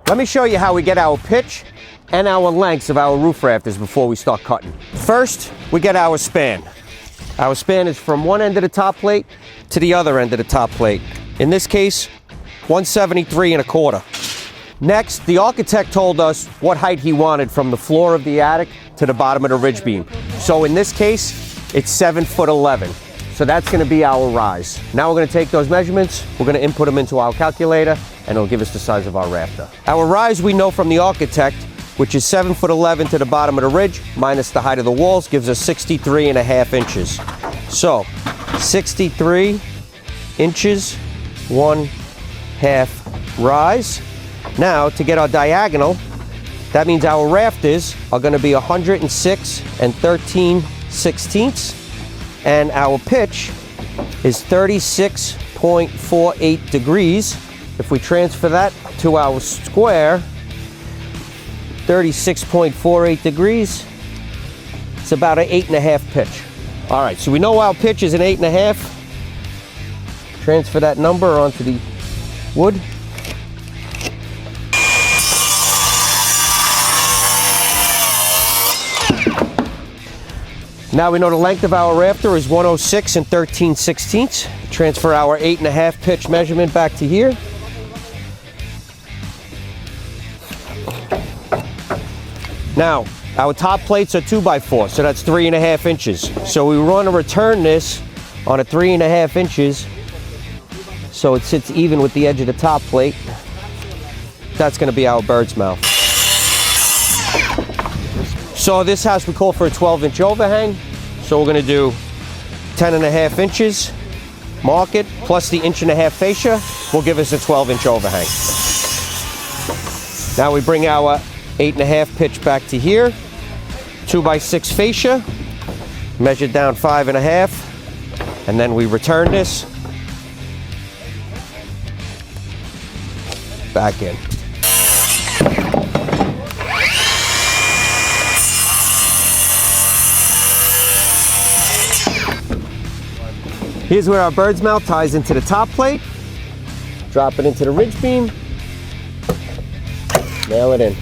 Let me show you how we get our pitch and our lengths of our roof rafters before we start cutting. First, we get our span. Our span is from one end of the top plate to the other end of the top plate. In this case, 173 1/4. Next, the architect told us what height he wanted from the floor of the attic to the bottom of the ridge beam. So in this case, it's 7'11". So that's gonna be our rise. Now we're gonna take those measurements, we're gonna input them into our calculator, and it'll give us the size of our rafter. Our rise we know from the architect, which is 7'11" to the bottom of the ridge, minus the height of the walls, gives us 63.5 inches. So, 63 inches, 1/2 rise. Now, to get our diagonal, that means our rafters are gonna be 106 13/16, and our pitch is 36.48 degrees. If we transfer that to our square, 36.48 degrees, it's about an 8.5 pitch. All right, so we know our pitch is an 8.5. Transfer that number onto the wood. Now we know the length of our rafter is 106 13/16. Transfer our 8.5 pitch measurement back to here. Now, our top plates are 2x4, so that's 3.5 inches. So we want to return this on a 3.5 inches so it sits even with the edge of the top plate. That's going to be our bird's mouth. So this house we call for a 12-inch overhang. So we're going to do 10.5 inches, mark it, plus the 1.5 fascia will give us a 12-inch overhang. Now we bring our 8.5 pitch back to here, 2x6 fascia, measure down 5.5, and then we return this back in. Here's where our bird's mouth ties into the top plate. Drop it into the ridge beam, nail it in.